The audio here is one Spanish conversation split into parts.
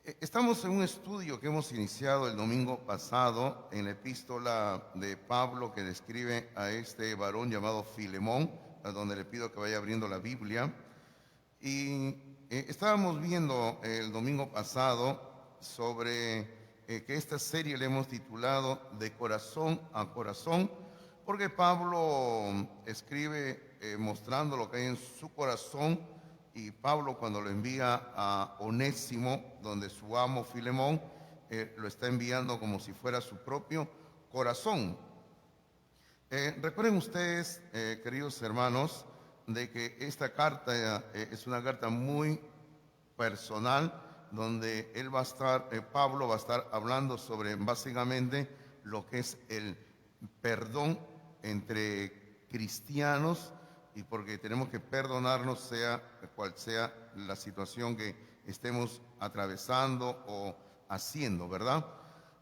Estamos en un estudio que hemos iniciado el domingo pasado en la epístola de Pablo que describe a este varón llamado Filemón, a donde le pido que vaya abriendo la Biblia. Y estábamos viendo el domingo pasado sobre que esta serie le hemos titulado De corazón a corazón, porque Pablo escribe mostrando lo que hay en su corazón. Y Pablo, cuando lo envía a Onésimo, donde su amo Filemón lo está enviando como si fuera su propio corazón. Recuerden ustedes, queridos hermanos, de que esta carta es una carta muy personal, donde él va a estar, Pablo va a estar hablando sobre básicamente lo que es el perdón entre cristianos, y porque tenemos que perdonarnos sea cual sea la situación que estemos atravesando o haciendo, ¿verdad?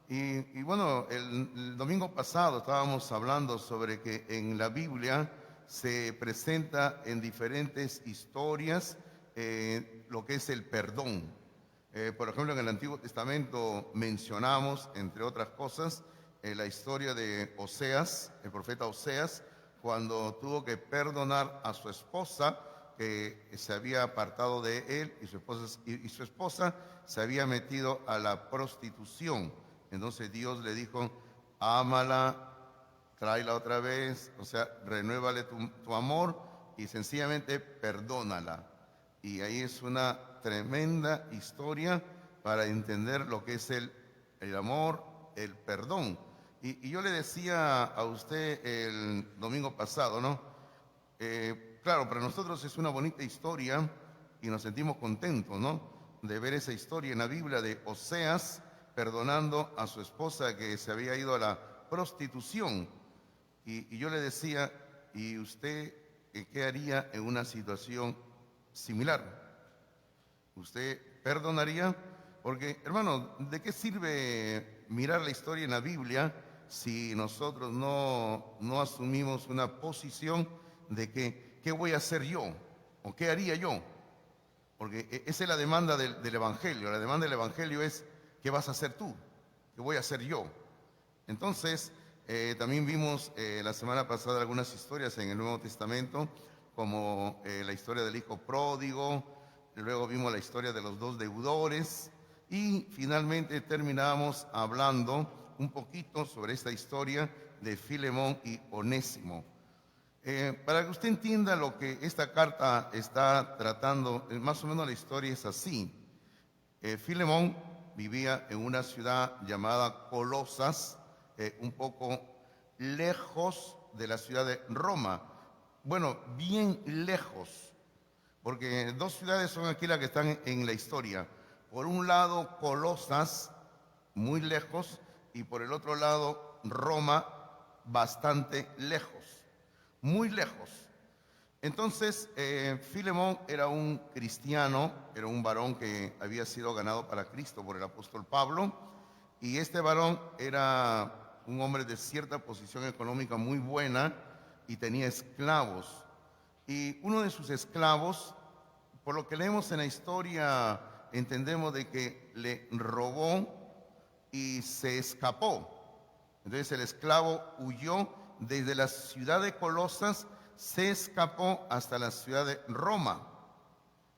Y bueno, el domingo pasado estábamos hablando sobre que en la Biblia se presenta en diferentes historias lo que es el perdón. Por ejemplo, en el Antiguo Testamento mencionamos, entre otras cosas, la historia de Oseas, el profeta Oseas, cuando tuvo que perdonar a su esposa que se había apartado de él, y su esposa se había metido a la prostitución. Entonces Dios le dijo: ámala, tráela otra vez, o sea, renuévale tu amor y sencillamente perdónala. Y ahí es una tremenda historia para entender lo que es el amor, el perdón. Y yo le decía a usted el domingo pasado, ¿no? Claro, para nosotros es una bonita historia y nos sentimos contentos, ¿no? De ver esa historia en la Biblia de Oseas perdonando a su esposa que se había ido a la prostitución. Y yo le decía: ¿y usted qué haría en una situación similar? ¿Usted perdonaría? Porque, hermano, ¿de qué sirve mirar la historia en la Biblia si nosotros no asumimos una posición de que qué voy a hacer yo o qué haría yo? Porque esa es la demanda del Evangelio. La demanda del Evangelio es: ¿qué vas a hacer tú? ¿Qué voy a hacer yo? Entonces, también vimos la semana pasada algunas historias en el Nuevo Testamento, como la historia del hijo pródigo. Luego vimos la historia de los dos deudores y finalmente terminamos hablando un poquito sobre esta historia de Filemón y Onésimo. Para que usted entienda lo que esta carta está tratando, más o menos la historia es así. Filemón vivía en una ciudad llamada Colosas, un poco lejos de la ciudad de Roma. Bueno, bien lejos, porque dos ciudades son aquí las que están en la historia. Por un lado, Colosas, muy lejos, y por el otro lado, Roma, bastante lejos, muy lejos. Entonces, Filemón era un cristiano, era un varón que había sido ganado para Cristo por el apóstol Pablo, y este varón era un hombre de cierta posición económica muy buena y tenía esclavos. Y uno de sus esclavos, por lo que leemos en la historia, entendemos de que le robó y se escapó. Entonces el esclavo huyó desde la ciudad de Colosas, se escapó hasta la ciudad de Roma.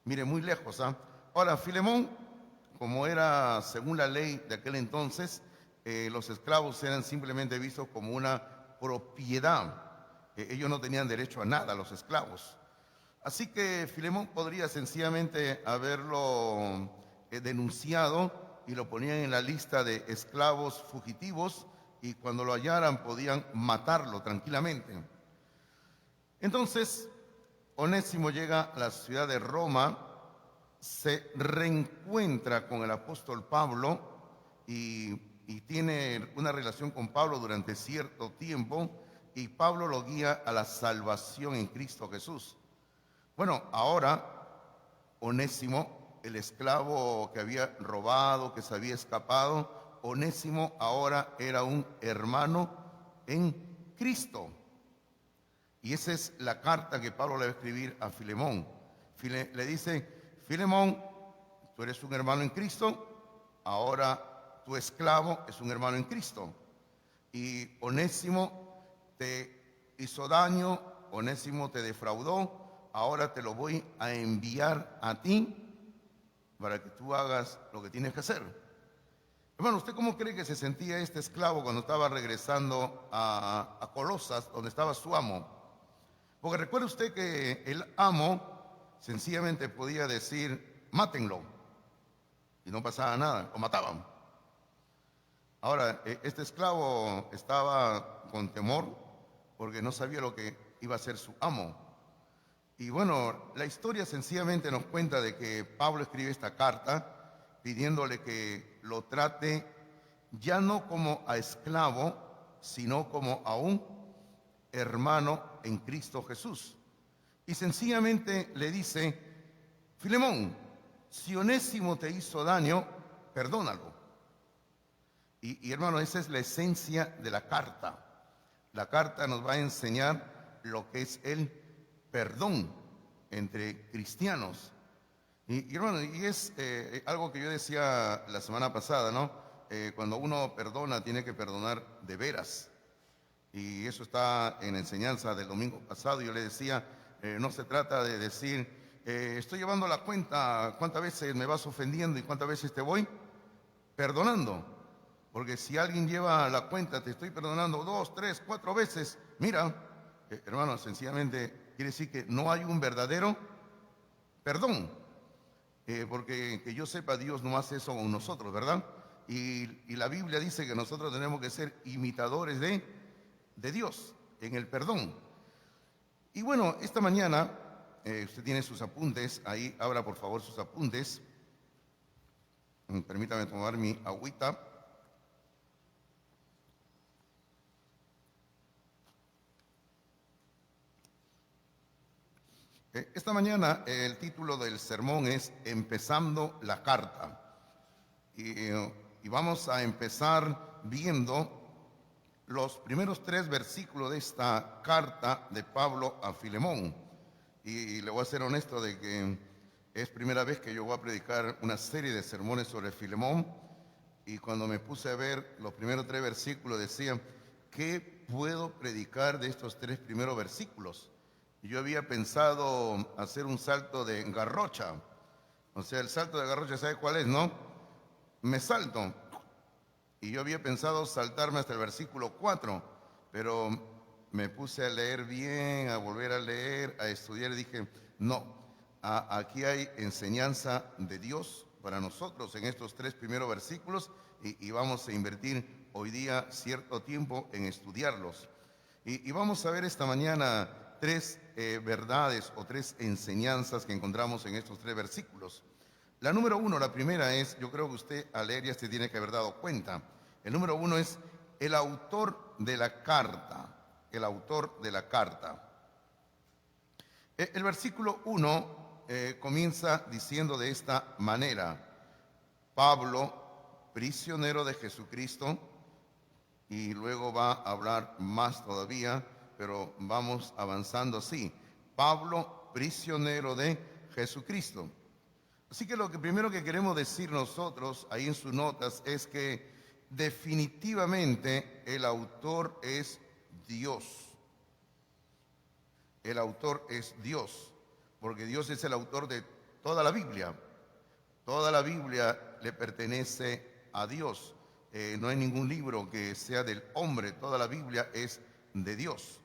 Mire, muy lejos, ¿ah? Ahora, Filemón, como era según la ley de aquel entonces, los esclavos eran simplemente vistos como una propiedad. Ellos no tenían derecho a nada, los esclavos. Así que Filemón podría sencillamente haberlo denunciado y lo ponían en la lista de esclavos fugitivos, y cuando lo hallaran podían matarlo tranquilamente. Entonces, Onésimo llega a la ciudad de Roma, se reencuentra con el apóstol Pablo y tiene una relación con Pablo durante cierto tiempo, y Pablo lo guía a la salvación en Cristo Jesús. Bueno, ahora Onésimo, el esclavo que había robado, que se había escapado, Onésimo ahora era un hermano en Cristo. Y esa es la carta que Pablo le va a escribir a Filemón. Le dice: Filemón, tú eres un hermano en Cristo, ahora tu esclavo es un hermano en Cristo. Y Onésimo te hizo daño, Onésimo te defraudó, ahora te lo voy a enviar a ti para que tú hagas lo que tienes que hacer. Hermano, ¿usted cómo cree que se sentía este esclavo cuando estaba regresando a Colosas, donde estaba su amo? Porque recuerde usted que el amo sencillamente podía decir, mátenlo, y no pasaba nada, lo mataban. Ahora, este esclavo estaba con temor porque no sabía lo que iba a hacer su amo. Y bueno, la historia sencillamente nos cuenta de que Pablo escribe esta carta pidiéndole que lo trate ya no como a esclavo, sino como a un hermano en Cristo Jesús. Y sencillamente le dice, Filemón, si Onésimo te hizo daño, perdónalo. Y hermano, esa es la esencia de la carta. La carta nos va a enseñar lo que es el perdón entre cristianos. Y hermano, y es algo que yo decía la semana pasada, ¿no? Cuando uno perdona, tiene que perdonar de veras. Y eso está en la enseñanza del domingo pasado. Yo le decía, no se trata de decir, estoy llevando la cuenta, cuántas veces me vas ofendiendo y cuántas veces te voy perdonando. Porque si alguien lleva la cuenta, te estoy perdonando 2, 3, 4 veces, mira, hermano, sencillamente quiere decir que no hay un verdadero perdón. Porque que yo sepa, Dios no hace eso con nosotros, ¿verdad? Y la Biblia dice que nosotros tenemos que ser imitadores de Dios en el perdón. Y bueno, esta mañana, usted tiene sus apuntes, ahí abra por favor sus apuntes. Permítame tomar mi agüita. Esta mañana el título del sermón es Empezando la carta. Y vamos a empezar viendo los primeros 3 versículos de esta carta de Pablo a Filemón. Y le voy a ser honesto de que es primera vez que yo voy a predicar una serie de sermones sobre Filemón. Y cuando me puse a ver los primeros 3 versículos decía, ¿qué puedo predicar de estos 3 primeros versículos? Yo había pensado hacer un salto de garrocha. O sea, el salto de garrocha, ¿sabe cuál es, no? Me salto. Y yo había pensado saltarme hasta el versículo 4, pero me puse a leer bien, a volver a leer, a estudiar y dije, no, aquí hay enseñanza de Dios para nosotros en estos 3 primeros versículos y vamos a invertir hoy día cierto tiempo en estudiarlos. Y vamos a ver esta mañana 3 verdades o 3 enseñanzas que encontramos en estos 3 versículos. La número 1, la primera es, yo creo que usted al leer ya se tiene que haber dado cuenta. El número 1 es el autor de la carta. El autor de la carta. El versículo 1 comienza diciendo de esta manera: Pablo, prisionero de Jesucristo, y luego va a hablar más todavía, pero vamos avanzando así. Pablo, prisionero de Jesucristo. Así que lo que primero que queremos decir nosotros ahí en sus notas es que definitivamente el autor es Dios. El autor es Dios, porque Dios es el autor de toda la Biblia. Toda la Biblia le pertenece a Dios. No hay ningún libro que sea del hombre, toda la Biblia es de Dios.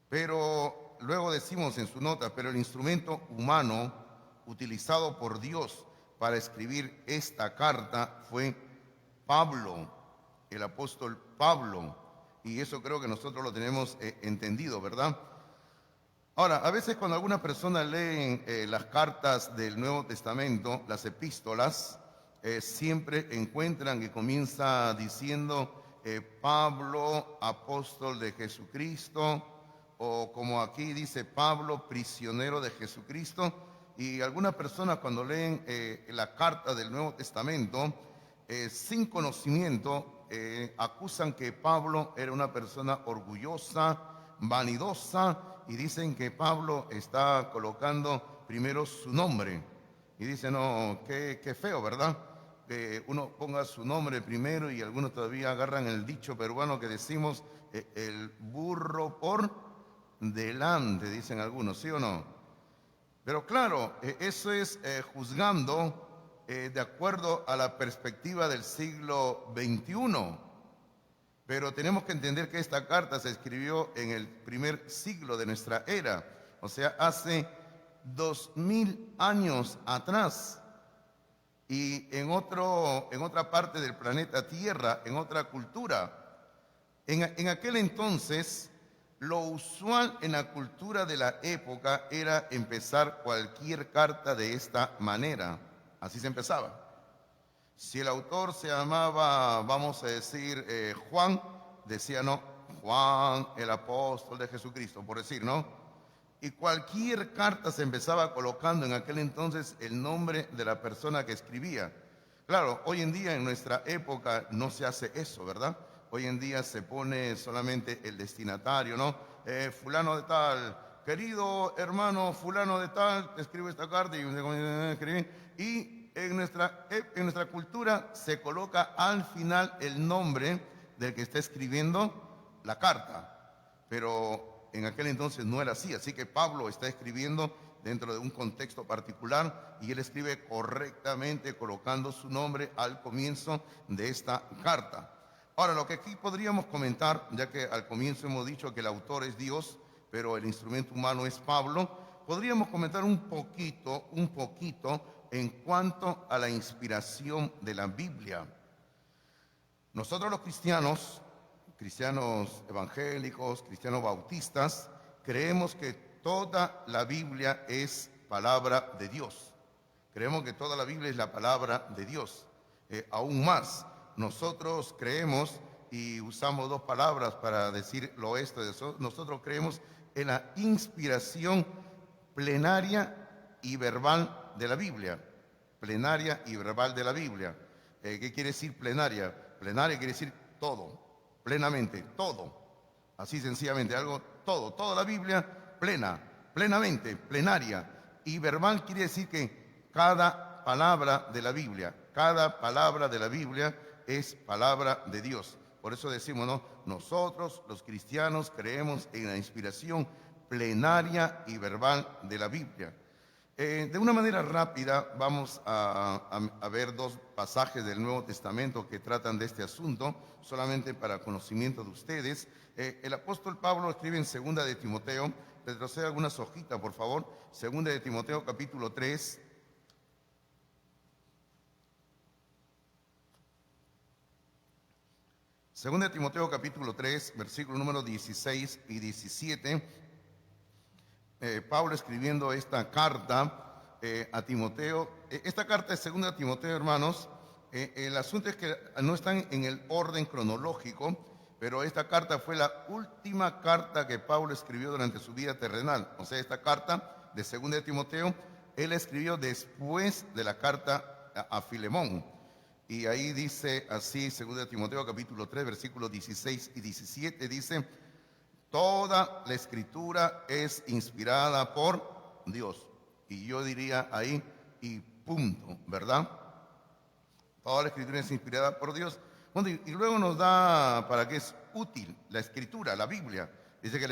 Pero luego decimos en su nota, pero el instrumento humano utilizado por Dios para escribir esta carta fue Pablo, el apóstol Pablo. Y eso creo que nosotros lo tenemos entendido, ¿verdad? Ahora, a veces cuando algunas personas leen las cartas del Nuevo Testamento, las epístolas, siempre encuentran que comienza diciendo Pablo, apóstol de Jesucristo, o como aquí dice Pablo, prisionero de Jesucristo. Y algunas personas cuando leen la carta del Nuevo Testamento, sin conocimiento, acusan que Pablo era una persona orgullosa, vanidosa, y dicen que Pablo está colocando primero su nombre. Y dicen, no, qué feo, ¿verdad? que uno ponga su nombre primero, y algunos todavía agarran el dicho peruano que decimos, el burro por delante, dicen algunos, ¿sí o no? Pero claro, eso es juzgando de acuerdo a la perspectiva del siglo XXI. Pero tenemos que entender que esta carta se escribió en el primer siglo de nuestra era, o sea, hace 2000 años atrás, y en otra parte del planeta Tierra, en otra cultura. En aquel entonces, lo usual en la cultura de la época era empezar cualquier carta de esta manera. Así se empezaba. Si el autor se llamaba, vamos a decir, Juan, decía, no, Juan, el apóstol de Jesucristo, por decir, ¿no? Y cualquier carta se empezaba colocando en aquel entonces el nombre de la persona que escribía. Claro, hoy en día en nuestra época no se hace eso, ¿verdad? Hoy en día se pone solamente el destinatario, ¿no? Fulano de tal, querido hermano fulano de tal, te escribo esta carta y en nuestra cultura se coloca al final el nombre del que está escribiendo la carta, pero en aquel entonces no era así que Pablo está escribiendo dentro de un contexto particular y él escribe correctamente colocando su nombre al comienzo de esta carta. Ahora, lo que aquí podríamos comentar, ya que al comienzo hemos dicho que el autor es Dios, pero el instrumento humano es Pablo, podríamos comentar un poquito en cuanto a la inspiración de la Biblia. Nosotros los cristianos evangélicos, cristianos bautistas, creemos que toda la Biblia es palabra de Dios. Creemos que toda la Biblia es la palabra de Dios. Aún más, nosotros creemos, y usamos dos palabras para decir lo esto de eso, nosotros creemos en la inspiración plenaria y verbal de la Biblia. Plenaria y verbal de la Biblia. ¿Qué quiere decir plenaria? Plenaria quiere decir todo, plenamente, todo. Así sencillamente, algo, todo, toda la Biblia plena, plenamente, plenaria. Y verbal quiere decir que cada palabra de la Biblia es palabra de Dios. Por eso decimos, ¿no? Nosotros los cristianos creemos en la inspiración plenaria y verbal de la Biblia. De una manera rápida vamos a ver dos pasajes del Nuevo Testamento que tratan de este asunto, solamente para conocimiento de ustedes. El apóstol Pablo escribe en 2 de Timoteo, retrocede algunas hojitas por favor, 2 de Timoteo capítulo 3. Segunda de Timoteo capítulo 3, versículo número 16 y 17. Pablo escribiendo esta carta a Timoteo. Esta carta es segunda de Timoteo, hermanos. El asunto es que no están en el orden cronológico, pero esta carta fue la última carta que Pablo escribió durante su vida terrenal. O sea, esta carta de segunda de Timoteo, él escribió después de la carta a Filemón. Y ahí dice así, 2 Timoteo capítulo 3, versículos 16 y 17, dice: toda la escritura es inspirada por Dios. Y yo diría ahí, y punto, ¿verdad? Toda la escritura es inspirada por Dios. Bueno, y luego nos da para qué es útil la escritura, la Biblia. Dice que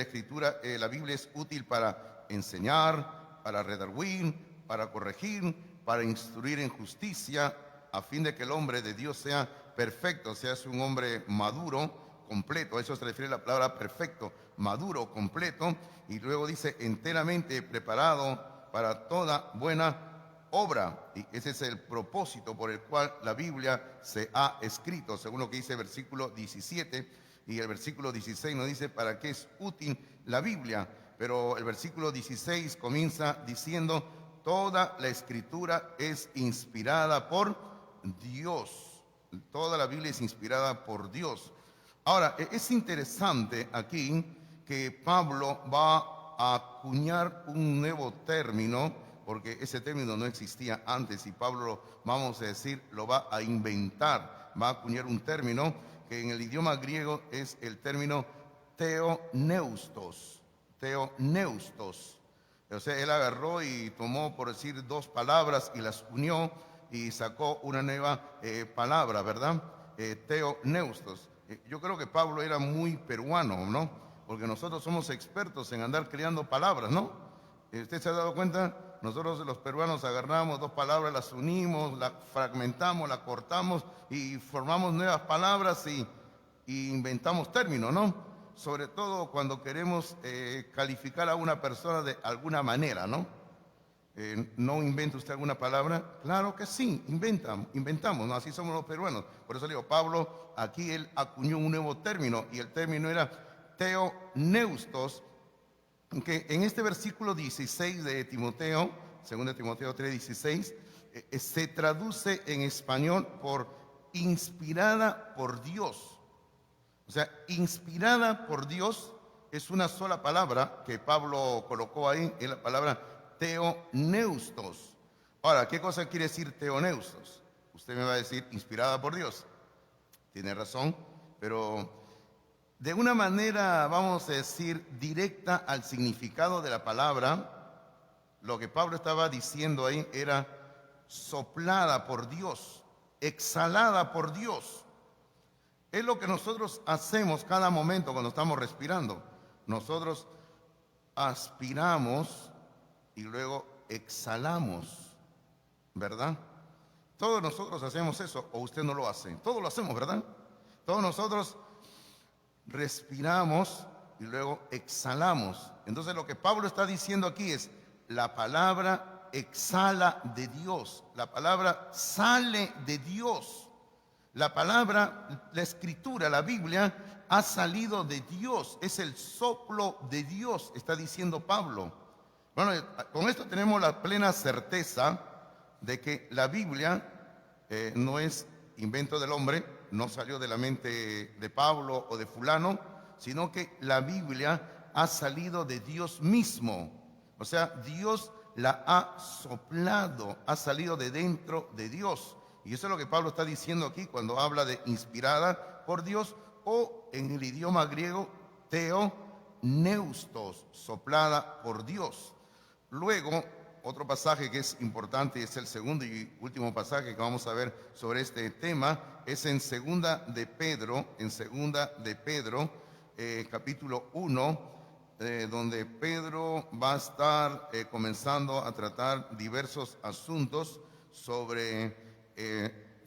la Biblia es útil para enseñar, para redarguir, para corregir, para instruir en justicia, a fin de que el hombre de Dios sea perfecto, sea un hombre maduro, completo. A eso se refiere la palabra perfecto, maduro, completo. Y luego dice enteramente preparado para toda buena obra. Y ese es el propósito por el cual la Biblia se ha escrito, según lo que dice el versículo 17. Y el versículo 16 nos dice para qué es útil la Biblia. Pero el versículo 16 comienza diciendo: toda la escritura es inspirada por Dios. Toda la Biblia es inspirada por Dios. Ahora, es interesante aquí que Pablo va a acuñar un nuevo término, porque ese término no existía antes, y Pablo, vamos a decir, lo va a inventar, va a acuñar un término que en el idioma griego es el término theoneustos. Theoneustos. O sea, él agarró y tomó, por decir, dos palabras y las unió, y sacó una nueva palabra, ¿verdad? Theoneustos. Yo creo que Pablo era muy peruano, ¿no? Porque nosotros somos expertos en andar creando palabras, ¿no? ¿Usted se ha dado cuenta? Nosotros los peruanos agarramos dos palabras, las unimos, las fragmentamos, las cortamos y formamos nuevas palabras y inventamos términos, ¿no? Sobre todo cuando queremos calificar a una persona de alguna manera, ¿no? ¿No inventa usted alguna palabra? Claro que sí, inventamos, ¿no? Así somos los peruanos. Por eso le digo, Pablo, aquí él acuñó un nuevo término y el término era theoneustos, que en este versículo 16 de Timoteo, 2 Timoteo 3:16, se traduce en español por inspirada por Dios. O sea, inspirada por Dios es una sola palabra que Pablo colocó ahí, es la palabra theoneustos. Ahora, ¿qué cosa quiere decir theoneustos? Usted me va a decir, inspirada por Dios. Tiene razón, pero de una manera, vamos a decir, directa al significado de la palabra, lo que Pablo estaba diciendo ahí era soplada por Dios, exhalada por Dios. Es lo que nosotros hacemos cada momento cuando estamos respirando. Nosotros aspiramos y luego exhalamos, ¿verdad? Todos nosotros hacemos eso, o usted no lo hace. Todos lo hacemos, ¿verdad? Todos nosotros respiramos y luego exhalamos. Entonces lo que Pablo está diciendo aquí es, la palabra exhala de Dios, la palabra sale de Dios. La palabra, la escritura, la Biblia, ha salido de Dios. Es el soplo de Dios, está diciendo Pablo. Bueno, con esto tenemos la plena certeza de que la Biblia no es invento del hombre, no salió de la mente de Pablo o de fulano, sino que la Biblia ha salido de Dios mismo. O sea, Dios la ha soplado, ha salido de dentro de Dios. Y eso es lo que Pablo está diciendo aquí cuando habla de inspirada por Dios, o en el idioma griego, theoneustos, soplada por Dios. Luego, otro pasaje que es importante, es el segundo y último pasaje que vamos a ver sobre este tema, es en segunda de Pedro, capítulo 1, donde Pedro va a estar comenzando a tratar diversos asuntos sobre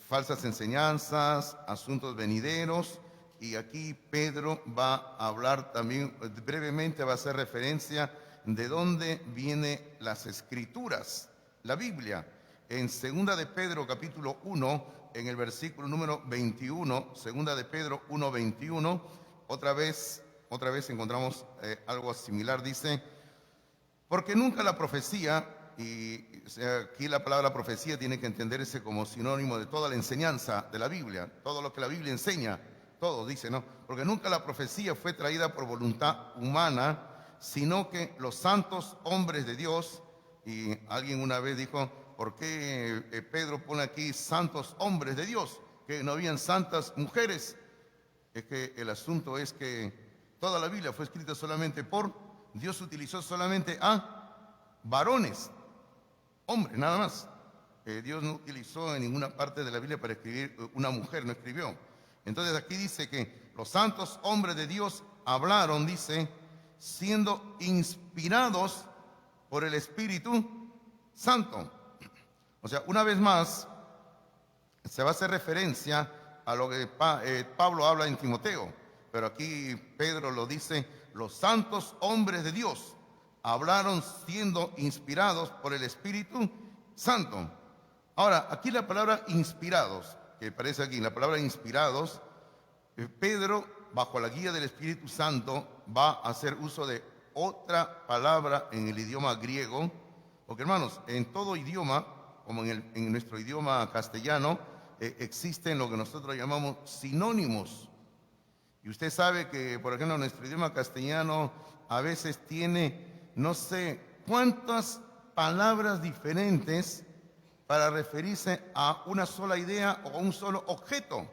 falsas enseñanzas, asuntos venideros, y aquí Pedro va a hablar también, brevemente va a hacer referencia de dónde vienen las escrituras, la Biblia. En segunda de Pedro capítulo 1, en el versículo número 21, segunda de Pedro 1:21, otra vez encontramos algo similar, dice, porque nunca la profecía, y aquí la palabra profecía tiene que entenderse como sinónimo de toda la enseñanza de la Biblia, todo lo que la Biblia enseña, todo dice, ¿no? Porque nunca la profecía fue traída por voluntad humana, sino que los santos hombres de Dios, y alguien una vez dijo, ¿por qué Pedro pone aquí santos hombres de Dios? Que no habían santas mujeres. Es que el asunto es que toda la Biblia fue escrita solamente por Dios, utilizó solamente a varones, hombres, nada más. Dios no utilizó en ninguna parte de la Biblia para escribir una mujer, no escribió. Entonces aquí dice que los santos hombres de Dios hablaron, dice, siendo inspirados por el Espíritu Santo. O sea, una vez más, se va a hacer referencia a lo que Pablo habla en Timoteo, pero aquí Pedro lo dice, los santos hombres de Dios hablaron siendo inspirados por el Espíritu Santo. Ahora, aquí la palabra inspirados, que aparece aquí, la palabra inspirados, Pedro, bajo la guía del Espíritu Santo, va a hacer uso de otra palabra en el idioma griego, porque hermanos, en todo idioma, como en nuestro idioma castellano, existen lo que nosotros llamamos sinónimos. Y usted sabe que, por ejemplo, nuestro idioma castellano a veces tiene, no sé cuántas palabras diferentes para referirse a una sola idea o a un solo objeto.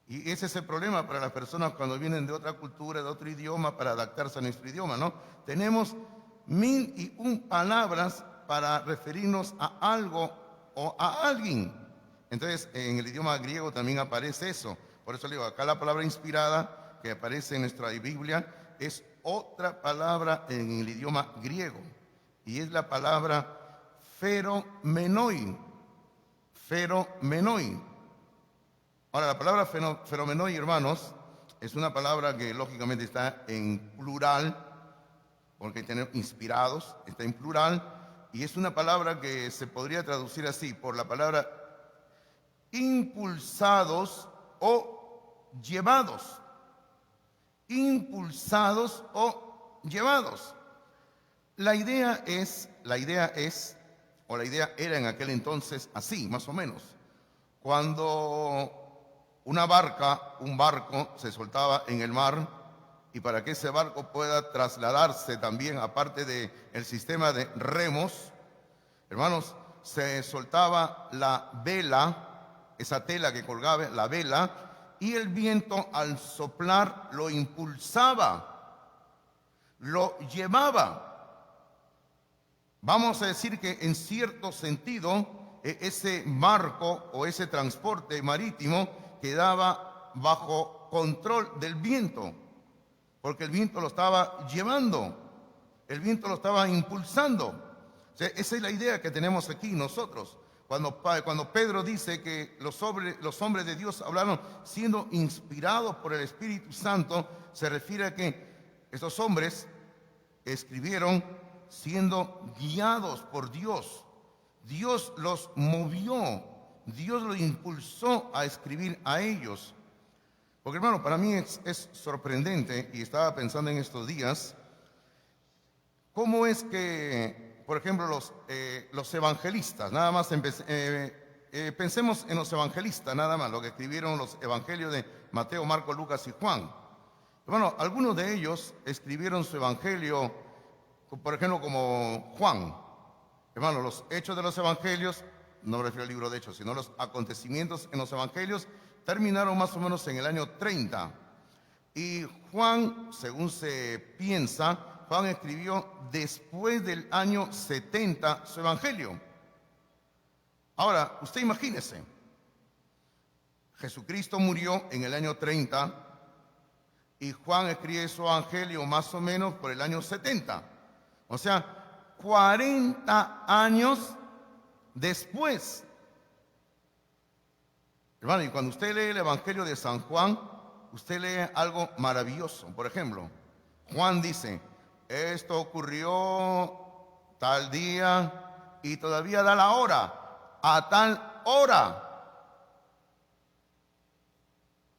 Y ese es el problema para las personas cuando vienen de otra cultura, de otro idioma, para adaptarse a nuestro idioma, ¿no? Tenemos 1001 palabras para referirnos a algo o a alguien. Entonces, en el idioma griego también aparece eso. Por eso le digo, acá la palabra inspirada que aparece en nuestra Biblia es otra palabra en el idioma griego. Y es la palabra feromenoi. Feromenoi. Ahora, la palabra feromenoi, hermanos, es una palabra que lógicamente está en plural, porque tenemos inspirados, está en plural, y es una palabra que se podría traducir así, por la palabra impulsados o llevados. Impulsados o llevados. La idea era en aquel entonces así, más o menos. Cuando un barco se soltaba en el mar, y para que ese barco pueda trasladarse también, aparte del sistema de remos, hermanos, se soltaba la vela, esa tela que colgaba, la vela, y el viento al soplar lo impulsaba, lo llevaba. Vamos a decir que en cierto sentido, ese barco o ese transporte marítimo quedaba bajo control del viento, porque el viento lo estaba llevando, el viento lo estaba impulsando. O sea, esa es la idea que tenemos aquí nosotros. Cuando Pedro dice que los hombres de Dios hablaron siendo inspirados por el Espíritu Santo, se refiere a que estos hombres escribieron siendo guiados por Dios. Dios los movió, Dios los impulsó a escribir a ellos. Porque, hermano, para mí es sorprendente, y estaba pensando en estos días, cómo es que, por ejemplo, los evangelistas, nada más pensemos en los evangelistas, nada más, lo que escribieron los evangelios de Mateo, Marcos, Lucas y Juan. Bueno, algunos de ellos escribieron su evangelio, por ejemplo, como Juan. Hermano, los hechos de los evangelios, no me refiero al libro de hechos, sino los acontecimientos en los evangelios, terminaron más o menos en el año 30. Y Juan, según se piensa, Juan escribió después del año 70 su evangelio. Ahora, usted imagínese, Jesucristo murió en el año 30 y Juan escribe su evangelio más o menos por el año 70. O sea, 40 años después. Hermano, y cuando usted lee el Evangelio de San Juan, usted lee algo maravilloso. Por ejemplo, Juan dice, esto ocurrió tal día y todavía da la hora, a tal hora.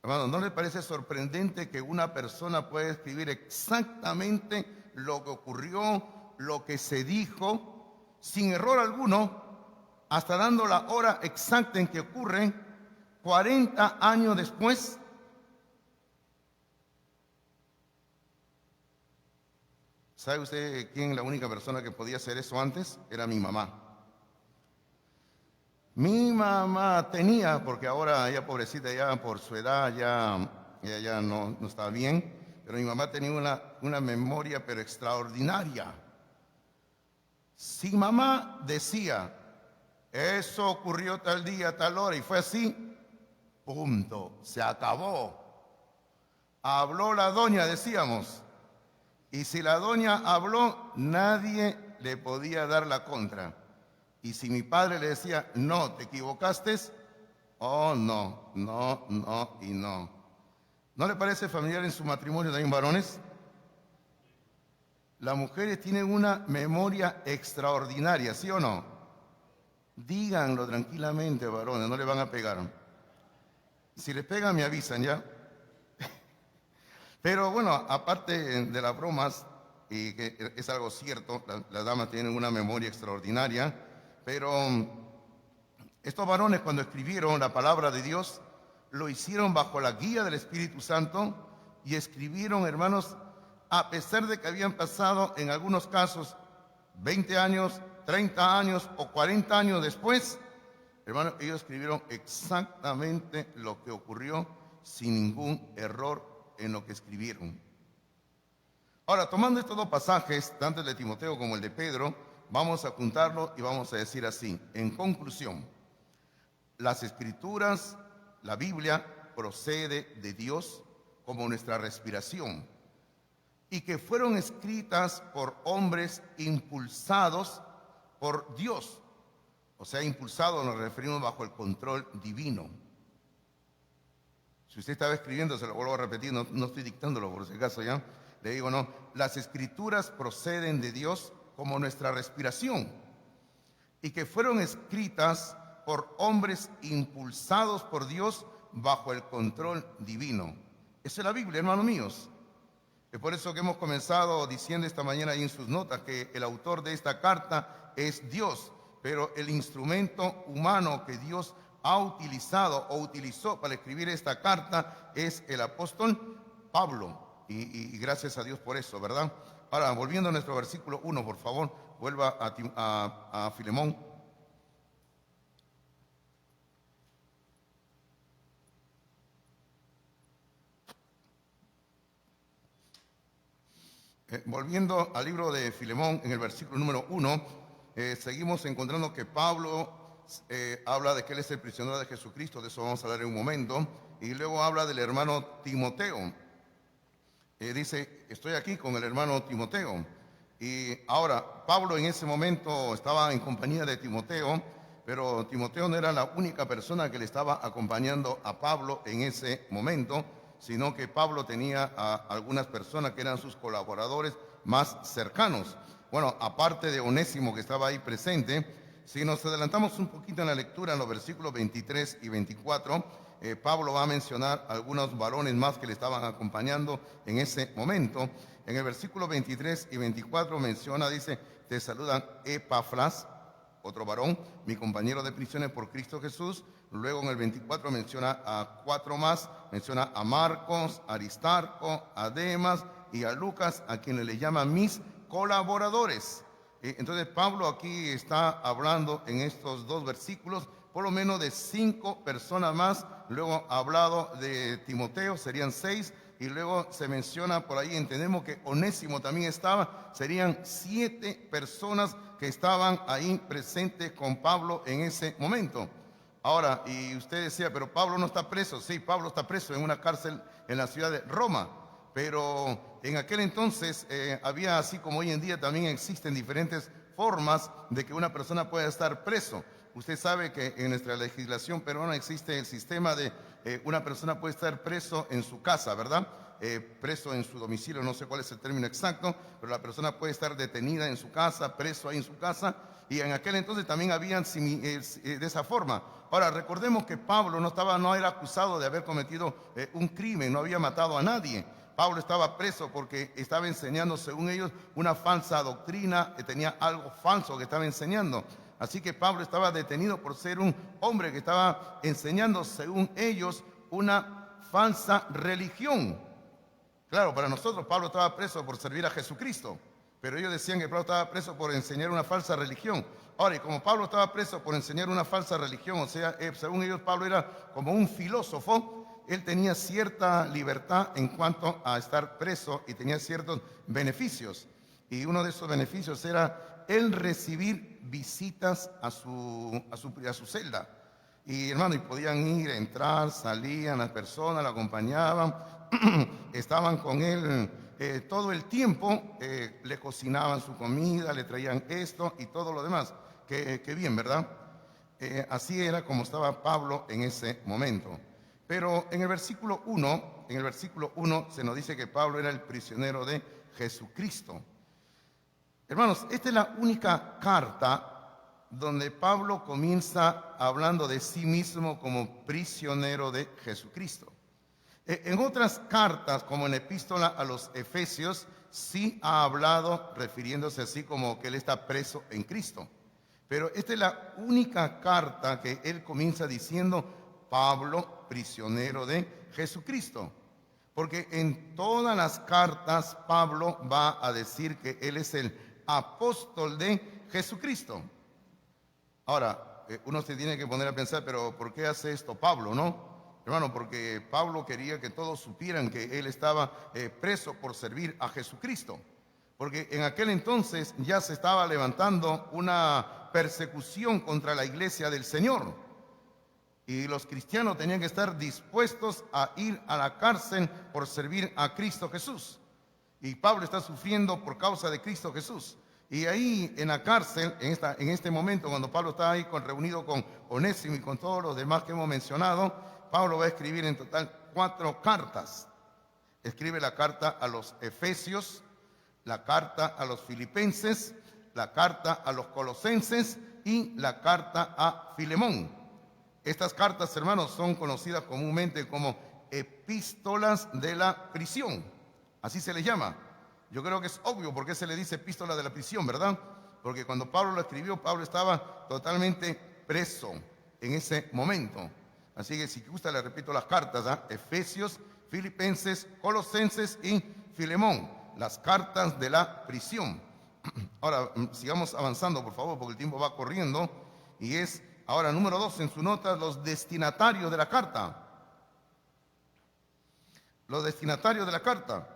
Hermano, ¿no le parece sorprendente que una persona pueda escribir exactamente lo que ocurrió, lo que se dijo, sin error alguno, hasta dando la hora exacta en que ocurre, 40 años después? ¿Sabe usted quién la única persona que podía hacer eso antes? Era mi mamá. Mi mamá tenía, porque ahora ella pobrecita, ya por su edad, ella ya no está bien, pero mi mamá tenía una memoria pero extraordinaria. Si mamá decía, eso ocurrió tal día, tal hora, y fue así, punto, se acabó. Habló la doña, decíamos, y si la doña habló, nadie le podía dar la contra. Y si mi padre le decía, no, te equivocaste, oh, no, no, no y no. ¿No le parece familiar en su matrimonio también, varones? Las mujeres tienen una memoria extraordinaria, ¿sí o no? Díganlo tranquilamente, varones, no le van a pegar. Si les pegan, me avisan, ¿ya? Pero bueno, aparte de las bromas, y que es algo cierto, las damas tienen una memoria extraordinaria, pero estos varones, cuando escribieron la palabra de Dios, lo hicieron bajo la guía del Espíritu Santo y escribieron, hermanos, a pesar de que habían pasado en algunos casos 20 años, 30 años o 40 años después, hermanos, ellos escribieron exactamente lo que ocurrió sin ningún error en lo que escribieron. Ahora, tomando estos dos pasajes, tanto el de Timoteo como el de Pedro, vamos a juntarlo y vamos a decir así. En conclusión, las Escrituras, la Biblia, procede de Dios como nuestra respiración y que fueron escritas por hombres impulsados por Dios. O sea, impulsados nos referimos bajo el control divino. Si usted estaba escribiendo, se lo vuelvo a repetir, no estoy dictándolo por si acaso ya. Le digo, no, las Escrituras proceden de Dios como nuestra respiración y que fueron escritas por hombres impulsados por Dios bajo el control divino. Esa es la Biblia, hermanos míos. Es por eso que hemos comenzado diciendo esta mañana ahí en sus notas que el autor de esta carta es Dios, pero el instrumento humano que Dios ha utilizado o utilizó para escribir esta carta es el apóstol Pablo. Y gracias a Dios por eso, ¿verdad? Ahora, volviendo a nuestro versículo 1, por favor, vuelva a Filemón. Volviendo al libro de Filemón, en el versículo número 1, seguimos encontrando que Pablo habla de que él es el prisionero de Jesucristo, de eso vamos a hablar en un momento, y luego habla del hermano Timoteo. Dice, estoy aquí con el hermano Timoteo. Y ahora, Pablo en ese momento estaba en compañía de Timoteo, pero Timoteo no era la única persona que le estaba acompañando a Pablo en ese momento, sino que Pablo tenía a algunas personas que eran sus colaboradores más cercanos. Bueno, aparte de Onésimo que estaba ahí presente, si nos adelantamos un poquito en la lectura, en los versículos 23 y 24, Pablo va a mencionar algunos varones más que le estaban acompañando en ese momento. En el versículo 23 y 24 menciona, dice, te saludan Epafras, otro varón, mi compañero de prisiones por Cristo Jesús. Luego en el 24 menciona a 4 más, menciona a Marcos, a Aristarco, a Demas y a Lucas, a quienes le llaman mis colaboradores. Entonces Pablo aquí está hablando en estos dos versículos por lo menos de 5 personas más. Luego ha hablado de Timoteo, serían 6, y luego se menciona por ahí, entendemos que Onésimo también estaba, serían 7 personas que estaban ahí presentes con Pablo en ese momento. Ahora, y usted decía, pero Pablo no está preso. Sí, Pablo está preso en una cárcel en la ciudad de Roma, pero en aquel entonces había, así como hoy en día también existen diferentes formas de que una persona pueda estar preso. Usted sabe que en nuestra legislación peruana existe el sistema de una persona puede estar preso en su casa, ¿verdad? Preso en su domicilio, no sé cuál es el término exacto, pero la persona puede estar detenida en su casa, preso ahí en su casa, y en aquel entonces también habían de esa forma. Ahora, recordemos que Pablo no era acusado de haber cometido un crimen, no había matado a nadie. Pablo estaba preso porque estaba enseñando, según ellos, una falsa doctrina, tenía algo falso que estaba enseñando. Así que Pablo estaba detenido por ser un hombre que estaba enseñando, según ellos, una falsa religión. Claro, para nosotros Pablo estaba preso por servir a Jesucristo, pero ellos decían que Pablo estaba preso por enseñar una falsa religión. Ahora, y como Pablo estaba preso por enseñar una falsa religión, o sea, según ellos Pablo era como un filósofo, él tenía cierta libertad en cuanto a estar preso y tenía ciertos beneficios. Y uno de esos beneficios era el recibir visitas a su celda. Y hermano, y podían ir, entrar, salían las personas, la acompañaban, estaban con él todo el tiempo, le cocinaban su comida, le traían esto y todo lo demás. Qué bien, ¿verdad? Así era como estaba Pablo en ese momento. Pero en el versículo 1 se nos dice que Pablo era el prisionero de Jesucristo. Hermanos, esta es la única carta donde Pablo comienza hablando de sí mismo como prisionero de Jesucristo. En otras cartas, como en la epístola a los Efesios, sí ha hablado refiriéndose así como que él está preso en Cristo. Pero esta es la única carta que él comienza diciendo, Pablo, prisionero de Jesucristo. Porque en todas las cartas Pablo va a decir que él es el apóstol de Jesucristo. Ahora, uno se tiene que poner a pensar, pero ¿por qué hace esto Pablo, no? Hermano, porque Pablo quería que todos supieran que él estaba preso por servir a Jesucristo. porque en aquel entonces ya se estaba levantando una persecución contra la iglesia del Señor. Y los cristianos tenían que estar dispuestos a ir a la cárcel por servir a Cristo Jesús. Y Pablo está sufriendo por causa de Cristo Jesús. Y ahí en la cárcel, en este momento, cuando Pablo está ahí reunido con Onésimo y con todos los demás que hemos mencionado, Pablo va a escribir en total 4 cartas. Escribe la carta a los Efesios, la carta a los Filipenses, la carta a los Colosenses y la carta a Filemón. Estas cartas, hermanos, son conocidas comúnmente como epístolas de la prisión. Así se les llama. Yo creo que es obvio por qué se le dice epístola de la prisión, ¿verdad? Porque cuando Pablo lo escribió, Pablo estaba totalmente preso en ese momento. Así que si gusta le repito las cartas, Efesios, Filipenses, Colosenses y Filemón, las cartas de la prisión. Ahora, sigamos avanzando, por favor, porque el tiempo va corriendo. Y es ahora número 2 en su nota, los destinatarios de la carta. Los destinatarios de la carta.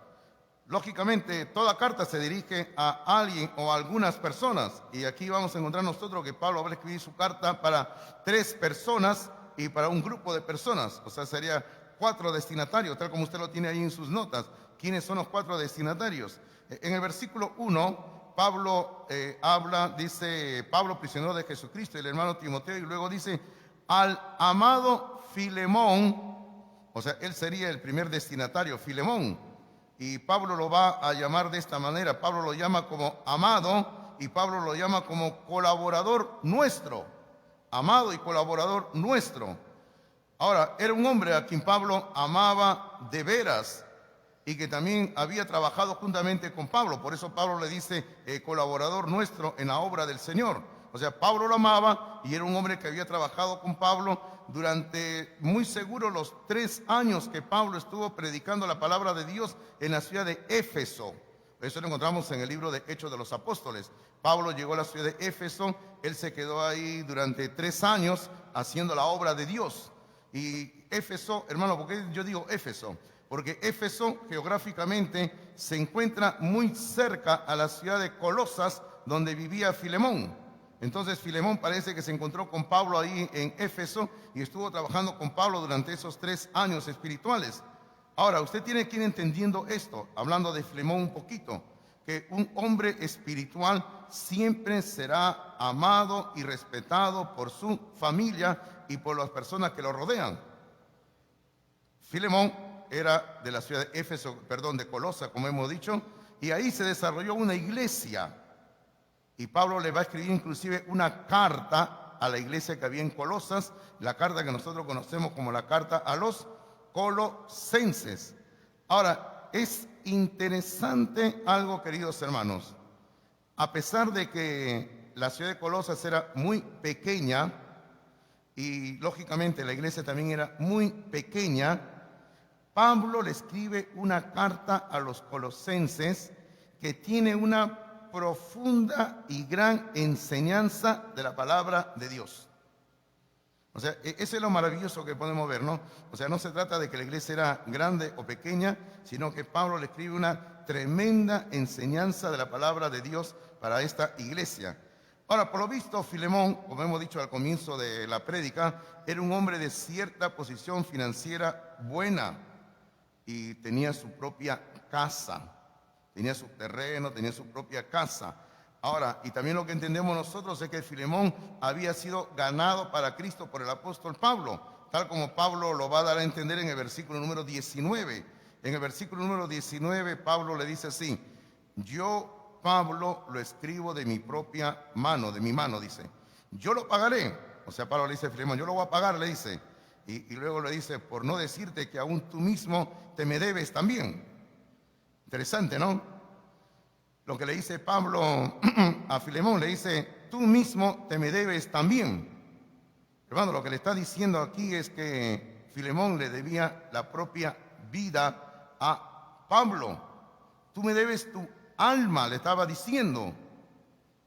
Lógicamente, toda carta se dirige a alguien o a algunas personas. Y aquí vamos a encontrar nosotros que Pablo va a escribir su carta para 3 personas y para un grupo de personas. O sea, sería 4 destinatarios, tal como usted lo tiene ahí en sus notas. ¿Quiénes son los 4 destinatarios? En el versículo 1, Pablo habla, dice, Pablo, prisionero de Jesucristo, y el hermano Timoteo, y luego dice, al amado Filemón, o sea, él sería el primer destinatario, Filemón. Y Pablo lo va a llamar de esta manera. Pablo lo llama como amado y Pablo lo llama como colaborador nuestro. Amado y colaborador nuestro. Ahora, era un hombre a quien Pablo amaba de veras y que también había trabajado juntamente con Pablo. Por eso Pablo le dice colaborador nuestro en la obra del Señor. O sea, Pablo lo amaba y era un hombre que había trabajado con Pablo durante muy seguro los 3 años que Pablo estuvo predicando la palabra de Dios en la ciudad de Éfeso. Eso lo encontramos en el libro de Hechos de los Apóstoles. Pablo llegó a la ciudad de Éfeso, él se quedó ahí durante 3 años haciendo la obra de Dios. Y Éfeso, hermano, ¿por qué yo digo Éfeso? Porque Éfeso geográficamente se encuentra muy cerca a la ciudad de Colosas, donde vivía Filemón. Entonces Filemón parece que se encontró con Pablo ahí en Éfeso y estuvo trabajando con Pablo durante esos 3 años espirituales. Ahora, usted tiene que ir entendiendo esto, hablando de Filemón un poquito, que un hombre espiritual siempre será amado y respetado por su familia y por las personas que lo rodean. Filemón era de la ciudad de Éfeso, de Colosa, como hemos dicho, y ahí se desarrolló una iglesia. Y Pablo le va a escribir inclusive una carta a la iglesia que había en Colosas, la carta que nosotros conocemos como la carta a los Colosenses. Ahora, es interesante algo, queridos hermanos. A pesar de que la ciudad de Colosas era muy pequeña, y lógicamente la iglesia también era muy pequeña, Pablo le escribe una carta a los colosenses que tiene una profunda y gran enseñanza de la palabra de Dios. O sea, eso es lo maravilloso que podemos ver, ¿no? O sea, no se trata de que la iglesia era grande o pequeña, sino que Pablo le escribe una tremenda enseñanza de la palabra de Dios para esta iglesia. Ahora, por lo visto, Filemón, como hemos dicho al comienzo de la prédica, era un hombre de cierta posición financiera buena y tenía su propia casa. Tenía su terreno, tenía su propia casa. Ahora, y también lo que entendemos nosotros es que Filemón había sido ganado para Cristo por el apóstol Pablo, tal como Pablo lo va a dar a entender en el versículo número 19. En el versículo número 19, Pablo le dice así: yo, Pablo, lo escribo de mi propia mano, de mi mano, dice. Yo lo pagaré. O sea, Pablo le dice a Filemón, yo lo voy a pagar, le dice. Y luego le dice, por no decirte que aún tú mismo te me debes también. Interesante, ¿no? Lo que le dice Pablo a Filemón, le dice, tú mismo te me debes también. Hermano, lo que le está diciendo aquí es que Filemón le debía la propia vida a Pablo. Tú me debes tu alma, le estaba diciendo.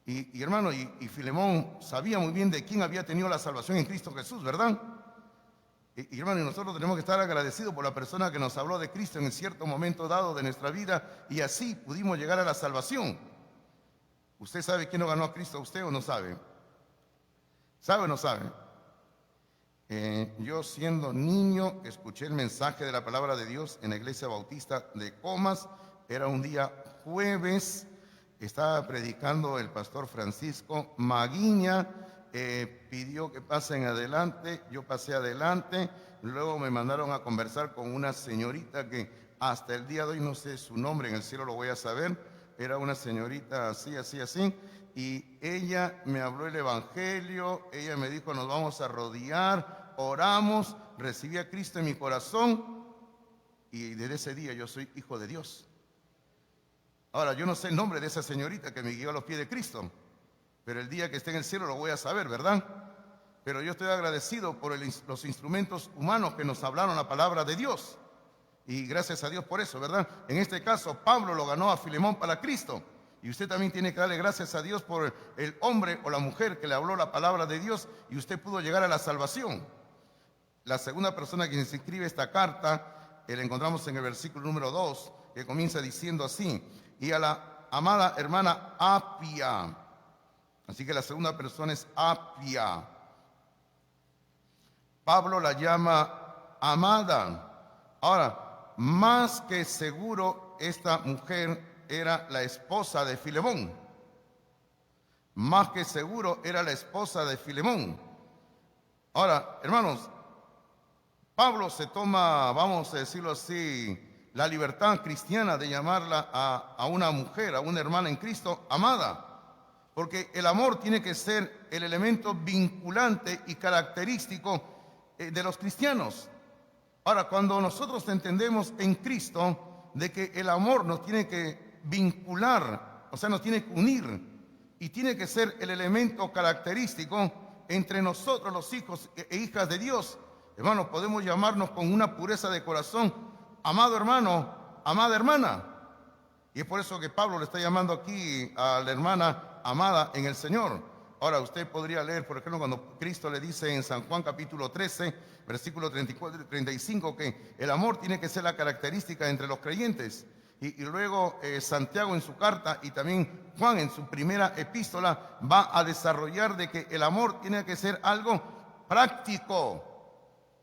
Y hermano, y Filemón sabía muy bien de quién había tenido la salvación en Cristo Jesús, ¿verdad? Y hermano, nosotros tenemos que estar agradecidos por la persona que nos habló de Cristo en cierto momento dado de nuestra vida y así pudimos llegar a la salvación. ¿Usted sabe quién lo ganó a Cristo? ¿Usted o no sabe? ¿Sabe o no sabe? Yo siendo niño escuché el mensaje de la palabra de Dios en la iglesia bautista de Comas. Era un día jueves, estaba predicando el pastor Francisco Maguiña, pidió que pasen adelante, yo pasé adelante, luego me mandaron a conversar con una señorita que hasta el día de hoy no sé su nombre, en el cielo lo voy a saber, era una señorita así, y ella me habló el evangelio, ella me dijo nos vamos a arrodillar, oramos, recibí a Cristo en mi corazón y desde ese día yo soy hijo de Dios. Ahora, yo no sé el nombre de esa señorita que me guió a los pies de Cristo, pero el día que esté en el cielo lo voy a saber, ¿verdad? Pero yo estoy agradecido por los instrumentos humanos que nos hablaron la palabra de Dios. Y gracias a Dios por eso, ¿verdad? En este caso, Pablo lo ganó a Filemón para Cristo. Y usted también tiene que darle gracias a Dios por el hombre o la mujer que le habló la palabra de Dios y usted pudo llegar a la salvación. La segunda persona que se escribe esta carta, la encontramos en el versículo número 2, que comienza diciendo así: y a la amada hermana Apia. Así que la segunda persona es Apia. Pablo la llama amada. Ahora, más que seguro, esta mujer era la esposa de Filemón. Más que seguro, era la esposa de Filemón. Ahora, hermanos, Pablo se toma, vamos a decirlo así, la libertad cristiana de llamarla a una mujer, a una hermana en Cristo, amada. Porque el amor tiene que ser el elemento vinculante y característico de los cristianos. Ahora, cuando nosotros entendemos en Cristo de que el amor nos tiene que vincular, o sea, nos tiene que unir y tiene que ser el elemento característico entre nosotros los hijos e hijas de Dios, hermanos, podemos llamarnos con una pureza de corazón, amado hermano, amada hermana. Y es por eso que Pablo le está llamando aquí a la hermana amada en el Señor. Ahora, usted podría leer, por ejemplo, cuando Cristo le dice en San Juan capítulo 13, versículo 34 y 35, que el amor tiene que ser la característica entre los creyentes. Y luego Santiago en su carta y también Juan en su primera epístola va a desarrollar de que el amor tiene que ser algo práctico.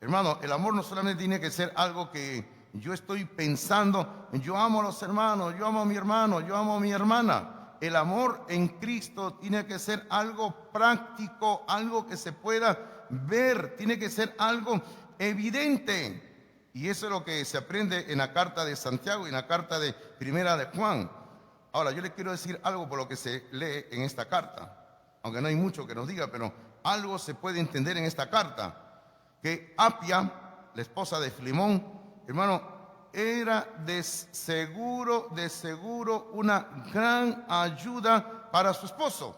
Hermano, el amor no solamente tiene que ser algo que yo estoy pensando, yo amo a los hermanos, yo amo a mi hermano, yo amo a mi hermana. El amor en Cristo tiene que ser algo práctico, algo que se pueda ver, tiene que ser algo evidente. Y eso es lo que se aprende en la carta de Santiago y en la carta de Primera de Juan. Ahora, yo le quiero decir algo por lo que se lee en esta carta, aunque no hay mucho que nos diga, pero algo se puede entender en esta carta. Que Apia, la esposa de Filemón, hermano, era de seguro una gran ayuda para su esposo.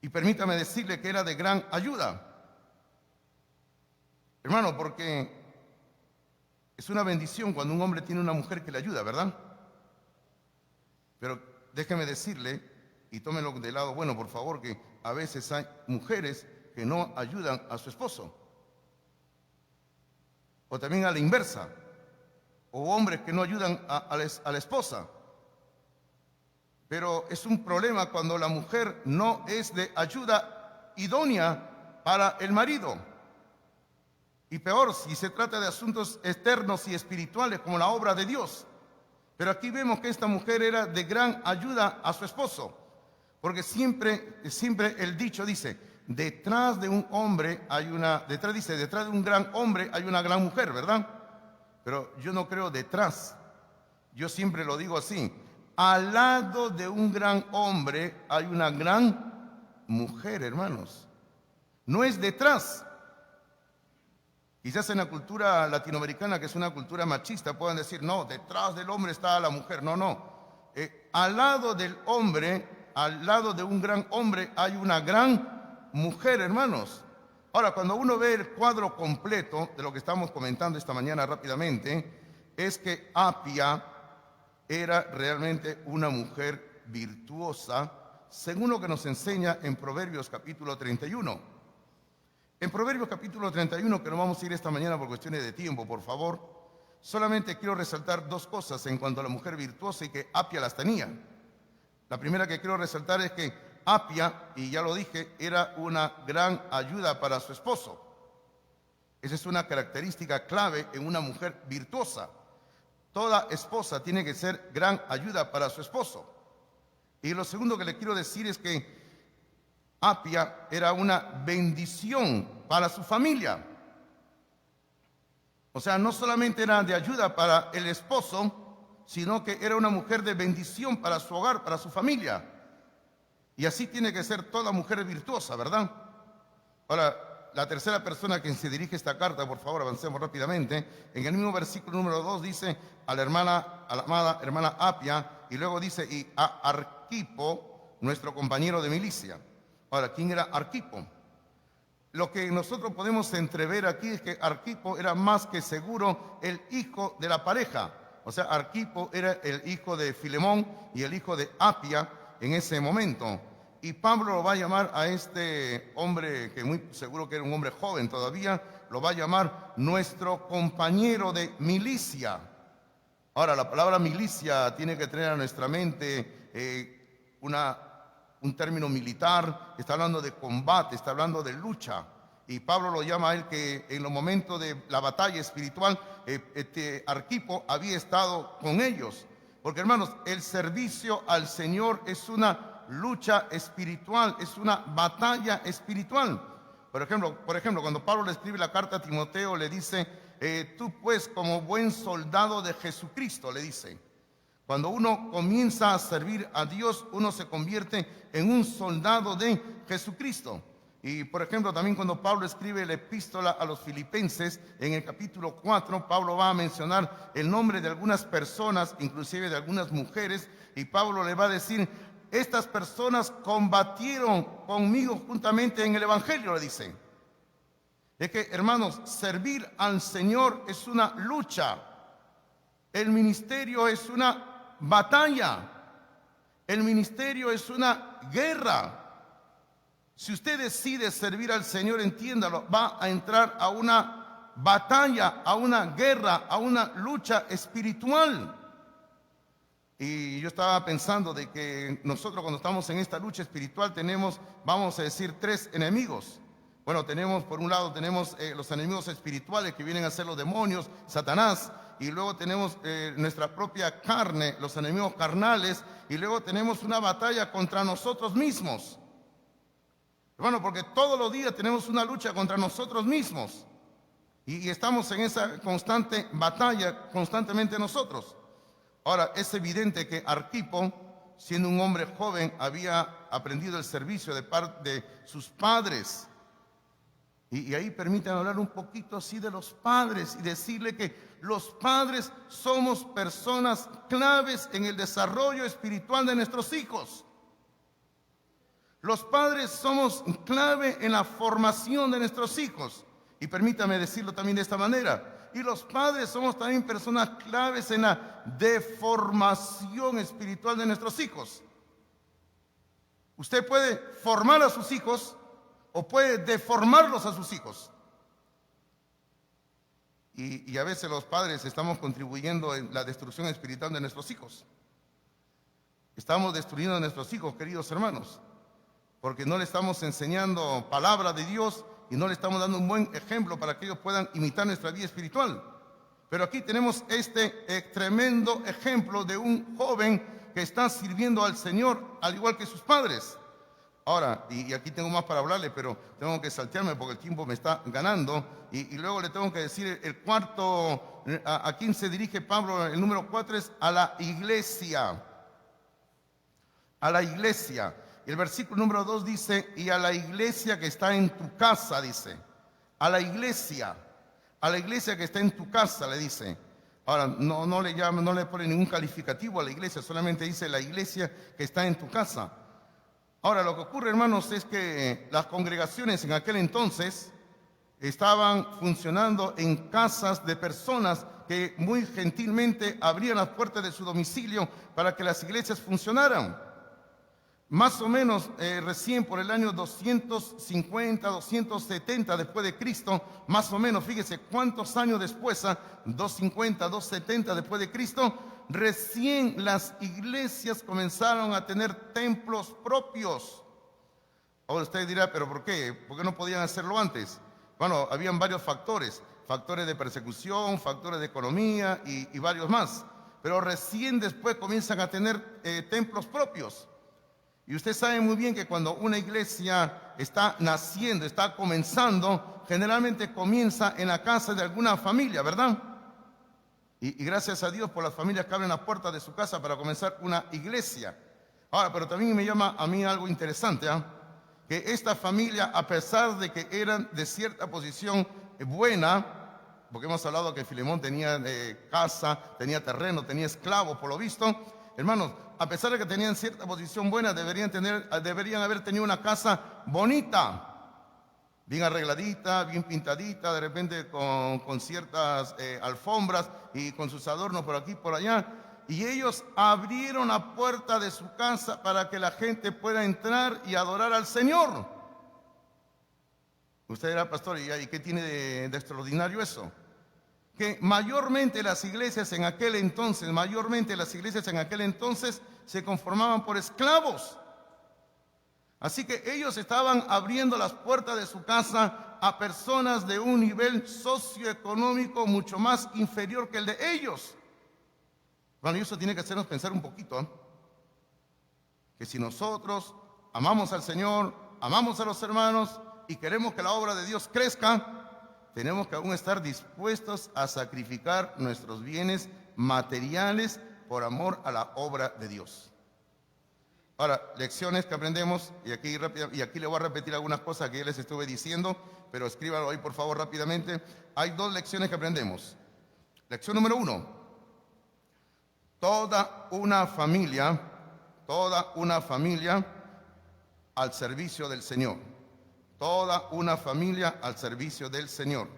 Y permítame decirle que era de gran ayuda. Hermano, porque es una bendición cuando un hombre tiene una mujer que le ayuda, ¿verdad? Pero déjeme decirle, y tómenlo de lado bueno, por favor, que a veces hay mujeres que no ayudan a su esposo. O también a la inversa. O hombres que no ayudan a la esposa. Pero es un problema cuando la mujer no es de ayuda idónea para el marido. Y peor, si se trata de asuntos externos y espirituales como la obra de Dios. Pero aquí vemos que esta mujer era de gran ayuda a su esposo. Porque siempre el dicho dice, detrás de un hombre hay detrás de un gran hombre hay una gran mujer, ¿verdad? Pero yo no creo detrás. Yo siempre lo digo así. Al lado de un gran hombre hay una gran mujer, hermanos. No es detrás. Quizás en la cultura latinoamericana, que es una cultura machista, puedan decir, no, detrás del hombre está la mujer. No. Al lado del hombre, al lado de un gran hombre, hay una gran mujer, hermanos. Ahora, cuando uno ve el cuadro completo de lo que estamos comentando esta mañana rápidamente, es que Apia era realmente una mujer virtuosa, según lo que nos enseña en Proverbios capítulo 31. En Proverbios capítulo 31, que no vamos a ir esta mañana por cuestiones de tiempo, por favor, solamente quiero resaltar dos cosas en cuanto a la mujer virtuosa y que Apia las tenía. La primera que quiero resaltar es que Apia, y ya lo dije, era una gran ayuda para su esposo. Esa es una característica clave en una mujer virtuosa. Toda esposa tiene que ser gran ayuda para su esposo. Y lo segundo que le quiero decir es que Apia era una bendición para su familia. O sea, no solamente era de ayuda para el esposo, sino que era una mujer de bendición para su hogar, para su familia. Y así tiene que ser toda mujer virtuosa, ¿verdad? Ahora, la tercera persona a quien se dirige esta carta, por favor, avancemos rápidamente. En el mismo versículo número 2 dice a la amada hermana Apia, y luego dice, y a Arquipo, nuestro compañero de milicia. Ahora, ¿quién era Arquipo? Lo que nosotros podemos entrever aquí es que Arquipo era más que seguro el hijo de la pareja. O sea, Arquipo era el hijo de Filemón y el hijo de Apia en ese momento. Y Pablo lo va a llamar a este hombre, que muy seguro que era un hombre joven todavía, lo va a llamar nuestro compañero de milicia. Ahora, la palabra milicia tiene que tener a nuestra mente un término militar, está hablando de combate, está hablando de lucha. Y Pablo lo llama a él que en los momentos de la batalla espiritual, Arquipo había estado con ellos. Porque hermanos, el servicio al Señor es una lucha espiritual, es una batalla espiritual. Por ejemplo, cuando Pablo le escribe la carta a Timoteo, le dice, tú pues como buen soldado de Jesucristo, le dice. Cuando uno comienza a servir a Dios, uno se convierte en un soldado de Jesucristo. Y por ejemplo, también cuando Pablo escribe la epístola a los filipenses, en el capítulo 4, Pablo va a mencionar el nombre de algunas personas, inclusive de algunas mujeres, y Pablo le va a decir, estas personas combatieron conmigo juntamente en el Evangelio, le dice. Es que, hermanos, servir al Señor es una lucha. El ministerio es una batalla. El ministerio es una guerra. Si usted decide servir al Señor, entiéndalo, va a entrar a una batalla, a una guerra, a una lucha espiritual. Y yo estaba pensando de que nosotros cuando estamos en esta lucha espiritual tenemos, vamos a decir, tres enemigos. Bueno, por un lado tenemos los enemigos espirituales que vienen a ser los demonios, Satanás, y luego tenemos nuestra propia carne, los enemigos carnales, y luego tenemos una batalla contra nosotros mismos. Bueno, porque todos los días tenemos una lucha contra nosotros mismos, y estamos en esa constante batalla constantemente nosotros. Ahora, es evidente que Arquipo, siendo un hombre joven, había aprendido el servicio de parte de sus padres. Y ahí permítanme hablar un poquito así de los padres y decirle que los padres somos personas claves en el desarrollo espiritual de nuestros hijos. Los padres somos clave en la formación de nuestros hijos. Y permítame decirlo también de esta manera. Y los padres somos también personas claves en la deformación espiritual de nuestros hijos. Usted puede formar a sus hijos o puede deformarlos a sus hijos. Y a veces los padres estamos contribuyendo en la destrucción espiritual de nuestros hijos. Estamos destruyendo a nuestros hijos, queridos hermanos, porque no le estamos enseñando palabra de Dios y no le estamos dando un buen ejemplo para que ellos puedan imitar nuestra vida espiritual. Pero aquí tenemos este tremendo ejemplo de un joven que está sirviendo al Señor al igual que sus padres. Ahora, y aquí tengo más para hablarle, pero tengo que saltearme porque el tiempo me está ganando. Y luego le tengo que decir el cuarto, a quién se dirige Pablo, el número 4 es a la iglesia. A la iglesia. El versículo número 2 dice, y a la iglesia que está en tu casa, dice. A la iglesia que está en tu casa, le dice. Ahora, no le pone ningún calificativo a la iglesia, solamente dice la iglesia que está en tu casa. Ahora, lo que ocurre, hermanos, es que las congregaciones en aquel entonces estaban funcionando en casas de personas que muy gentilmente abrían las puertas de su domicilio para que las iglesias funcionaran. Más o menos recién por el año 250, 270 después de Cristo, más o menos, fíjese cuántos años después, 250, 270 después de Cristo, recién las iglesias comenzaron a tener templos propios. Ahora usted dirá, ¿pero por qué? ¿Por qué no podían hacerlo antes? Bueno, habían varios factores, factores de persecución, factores de economía y varios más. Pero recién después comienzan a tener templos propios. Y usted sabe muy bien que cuando una iglesia está naciendo, está comenzando, generalmente comienza en la casa de alguna familia, ¿verdad? Y gracias a Dios por las familias que abren las puertas de su casa para comenzar una iglesia. Ahora, pero también me llama a mí algo interesante, que esta familia, a pesar de que eran de cierta posición buena, porque hemos hablado que Filemón tenía casa, tenía terreno, tenía esclavos, por lo visto, hermanos, a pesar de que tenían cierta posición buena, deberían haber tenido una casa bonita, bien arregladita, bien pintadita, de repente con ciertas alfombras y con sus adornos por aquí y por allá. Y ellos abrieron la puerta de su casa para que la gente pueda entrar y adorar al Señor. Usted dirá, pastor, ¿y qué tiene de extraordinario eso? Que mayormente las iglesias en aquel entonces se conformaban por esclavos. Así que ellos estaban abriendo las puertas de su casa a personas de un nivel socioeconómico mucho más inferior que el de ellos. Bueno, y eso tiene que hacernos pensar un poquito, que si nosotros amamos al Señor, amamos a los hermanos y queremos que la obra de Dios crezca, tenemos que aún estar dispuestos a sacrificar nuestros bienes materiales por amor a la obra de Dios. Ahora, lecciones que aprendemos, y aquí le voy a repetir algunas cosas que ya les estuve diciendo, pero escríbanlo ahí por favor rápidamente. Hay dos lecciones que aprendemos. Lección número 1. Toda una familia al servicio del Señor. Toda una familia al servicio del Señor.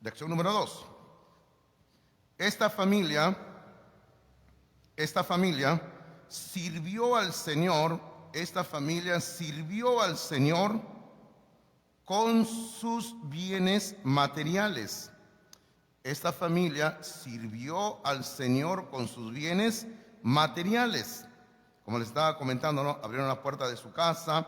Lección número 2. Esta familia sirvió al Señor. Esta familia sirvió al Señor con sus bienes materiales. Esta familia sirvió al Señor con sus bienes materiales. Como les estaba comentando, ¿no? Abrieron la puerta de su casa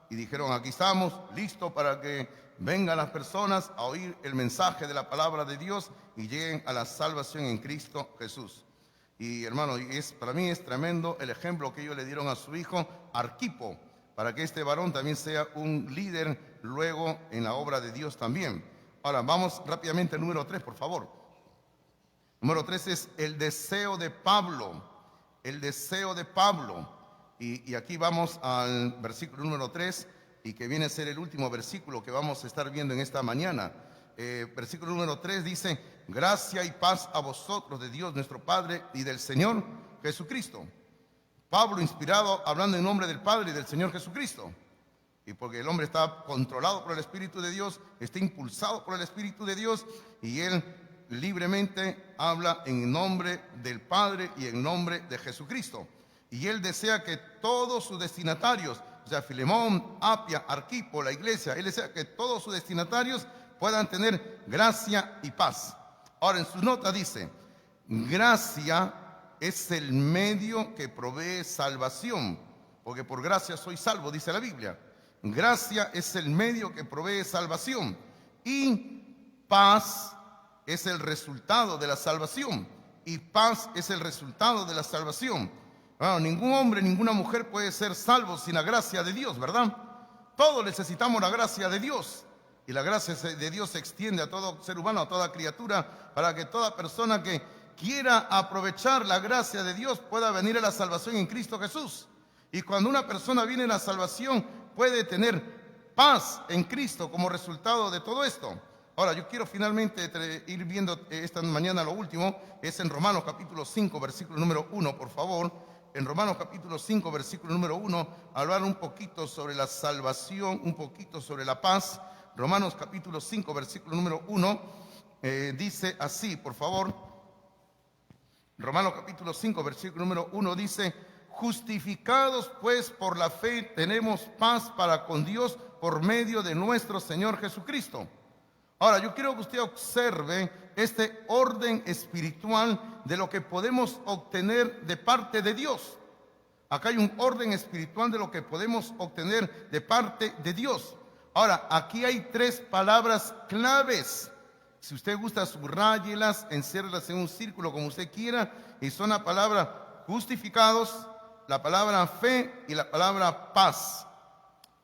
y dijeron, aquí estamos, listos para que vengan las personas a oír el mensaje de la palabra de Dios y lleguen a la salvación en Cristo Jesús. Y hermano, para mí es tremendo el ejemplo que ellos le dieron a su hijo Arquipo, para que este varón también sea un líder luego en la obra de Dios también. Ahora, vamos rápidamente al número 3, por favor. Número 3 es el deseo de Pablo. El deseo de Pablo. Y aquí vamos al versículo número 3, y que viene a ser el último versículo que vamos a estar viendo en esta mañana. Versículo número 3 dice, gracia y paz a vosotros de Dios nuestro Padre y del Señor Jesucristo. Pablo, inspirado, hablando en nombre del Padre y del Señor Jesucristo. Y porque el hombre está controlado por el Espíritu de Dios, está impulsado por el Espíritu de Dios, y él libremente habla en nombre del Padre y en nombre de Jesucristo. Y él desea que todos sus destinatarios, o sea, Filemón, Apia, Arquipo, la iglesia, él desea que todos sus destinatarios puedan tener gracia y paz. Ahora, en sus notas dice, gracia es el medio que provee salvación, porque por gracia soy salvo, dice la Biblia. Gracia es el medio que provee salvación, y paz es el resultado de la salvación. Y paz es el resultado de la salvación. Bueno, ningún hombre, ninguna mujer puede ser salvo sin la gracia de Dios, ¿verdad? Todos necesitamos la gracia de Dios. Y la gracia de Dios se extiende a todo ser humano, a toda criatura, para que toda persona que quiera aprovechar la gracia de Dios pueda venir a la salvación en Cristo Jesús. Y cuando una persona viene a la salvación, puede tener paz en Cristo como resultado de todo esto. Ahora, yo quiero finalmente ir viendo esta mañana lo último, es en Romanos capítulo 5, versículo número 1, por favor. En Romanos capítulo 5, versículo número 1, hablar un poquito sobre la salvación, un poquito sobre la paz. Romanos capítulo 5, versículo número 1, dice así, por favor. Romanos capítulo 5, versículo número 1 dice: justificados pues por la fe tenemos paz para con Dios por medio de nuestro Señor Jesucristo. Ahora, yo quiero que usted observe este orden espiritual de lo que podemos obtener de parte de Dios. Acá hay un orden espiritual de lo que podemos obtener de parte de Dios. Ahora, aquí hay tres palabras claves. Si usted gusta, subrayelas, enciérrelas en un círculo como usted quiera. Y son la palabra justificados, la palabra fe y la palabra paz.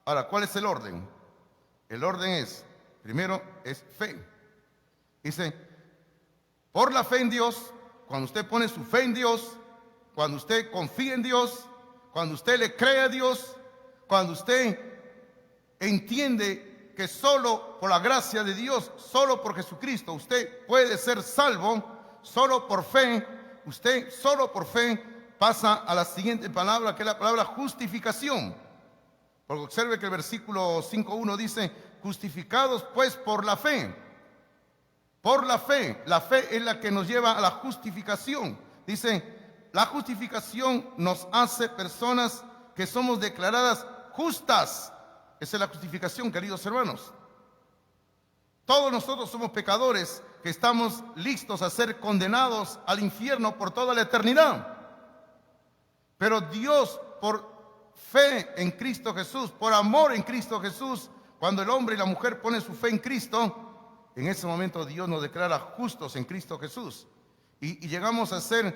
Ahora, ¿cuál es el orden? El orden es, primero es fe. Dice, por la fe en Dios, cuando usted pone su fe en Dios, cuando usted confía en Dios, cuando usted le cree a Dios, cuando usted entiende que solo por la gracia de Dios, solo por Jesucristo, usted puede ser salvo, solo por fe, usted solo por fe pasa a la siguiente palabra, que es la palabra justificación. Porque observe que el versículo 5.1 dice, justificados pues por la fe. Por la fe es la que nos lleva a la justificación. Dice, la justificación nos hace personas que somos declaradas justas. Esa es la justificación, queridos hermanos. Todos nosotros somos pecadores que estamos listos a ser condenados al infierno por toda la eternidad. Pero Dios, por fe en Cristo Jesús, por amor en Cristo Jesús, cuando el hombre y la mujer ponen su fe en Cristo, en ese momento Dios nos declara justos en Cristo Jesús. Y llegamos a ser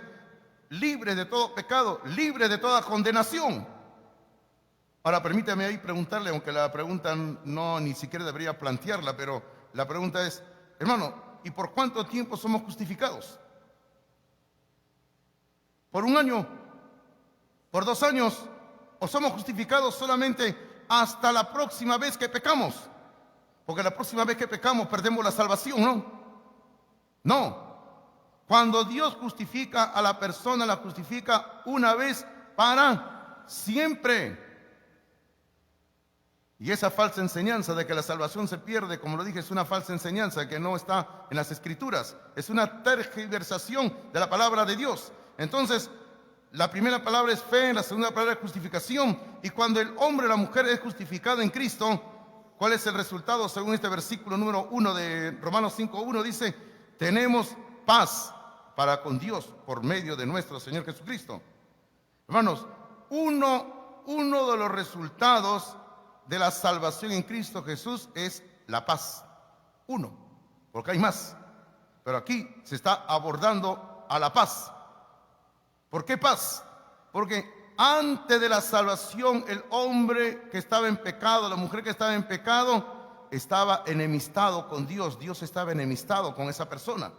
libres de todo pecado, libres de toda condenación. Ahora permítame ahí preguntarle, aunque la pregunta no ni siquiera debería plantearla, pero la pregunta es, hermano, ¿y por cuánto tiempo somos justificados? ¿Por un año? ¿Por 2 años? ¿O somos justificados solamente hasta la próxima vez que pecamos? Porque la próxima vez que pecamos perdemos la salvación, ¿no? No. Cuando Dios justifica a la persona, la justifica una vez para siempre. Y esa falsa enseñanza de que la salvación se pierde, como lo dije, es una falsa enseñanza que no está en las Escrituras. Es una tergiversación de la palabra de Dios. Entonces, la primera palabra es fe, la segunda palabra es justificación. Y cuando el hombre o la mujer es justificado en Cristo, ¿cuál es el resultado? Según este versículo número 1 de Romanos 5.1 dice, tenemos paz para con Dios por medio de nuestro Señor Jesucristo. Hermanos, uno de los resultados de la salvación en Cristo Jesús es la paz. Uno, porque hay más. Pero aquí se está abordando a la paz. ¿Por qué paz? Porque antes de la salvación, el hombre que estaba en pecado, la mujer que estaba en pecado, estaba enemistado con Dios. Dios estaba enemistado con esa persona.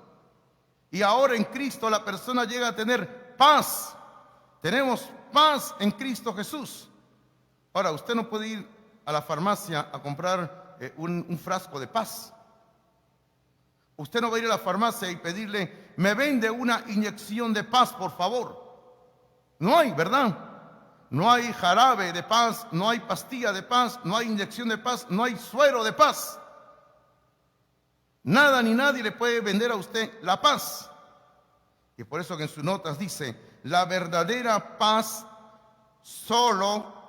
Y ahora en Cristo la persona llega a tener paz. Tenemos paz en Cristo Jesús. Ahora, usted no puede ir a la farmacia a comprar un frasco de paz. Usted no va a ir a la farmacia y pedirle, me vende una inyección de paz, por favor. No hay, ¿verdad? No hay jarabe de paz, no hay pastilla de paz, no hay inyección de paz, no hay suero de paz. Nada ni nadie le puede vender a usted la paz. Y por eso que en sus notas dice, la verdadera paz solo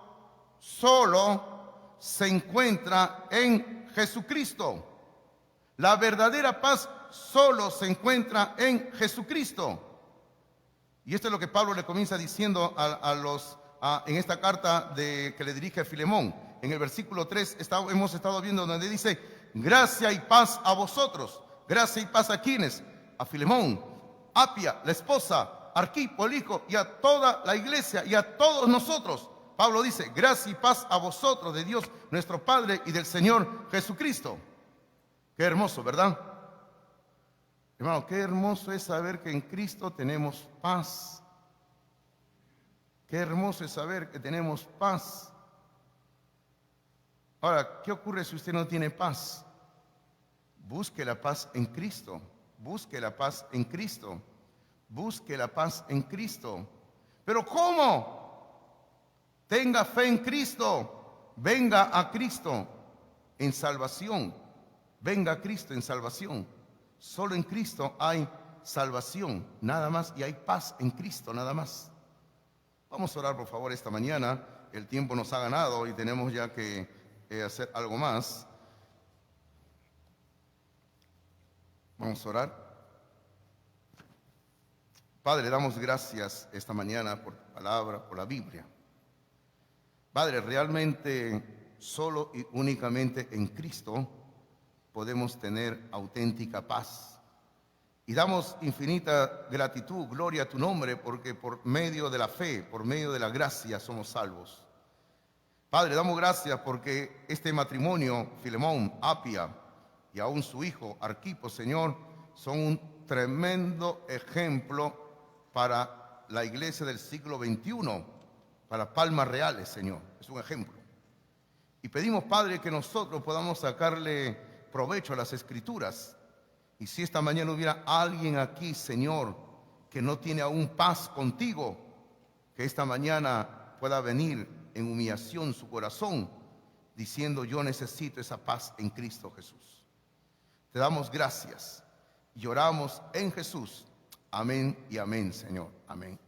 se encuentra en Jesucristo. La verdadera paz solo se encuentra en Jesucristo. Y esto es lo que Pablo le comienza diciendo en esta carta que le dirige a Filemón. En el versículo 3 hemos estado viendo donde dice, gracia y paz a vosotros. Gracia y paz a quienes, a Filemón, Apia, la esposa, Arquipo, el hijo, y a toda la iglesia y a todos nosotros. Pablo dice, gracia y paz a vosotros de Dios nuestro Padre y del Señor Jesucristo. Qué hermoso, ¿verdad? Hermano, qué hermoso es saber que en Cristo tenemos paz. Qué hermoso es saber que tenemos paz. Ahora, ¿qué ocurre si usted no tiene paz? Busque la paz en Cristo. Busque la paz en Cristo. Busque la paz en Cristo. ¿Pero cómo? Tenga fe en Cristo. Venga a Cristo. en salvación. Venga Cristo en salvación. Solo en Cristo hay salvación, nada más, y hay paz en Cristo, nada más. Vamos a orar, por favor, esta mañana. El tiempo nos ha ganado y tenemos ya que hacer algo más. Vamos a orar. Padre, damos gracias esta mañana por tu palabra, por la Biblia. Padre, realmente solo y únicamente en Cristo podemos tener auténtica paz. Y damos infinita gratitud, gloria a tu nombre, porque por medio de la fe, por medio de la gracia somos salvos. Padre, damos gracias porque este matrimonio, Filemón, Apia y aún su hijo, Arquipo, Señor, son un tremendo ejemplo para la iglesia del siglo XXI, para Palmas Reales, Señor. Es un ejemplo. Y pedimos, Padre, que nosotros podamos sacarle provecho a las Escrituras. Y si esta mañana hubiera alguien aquí, Señor, que no tiene aún paz contigo, que esta mañana pueda venir en humillación su corazón, diciendo: yo necesito esa paz en Cristo Jesús. Te damos gracias y oramos en Jesús. Amén y amén, Señor. Amén.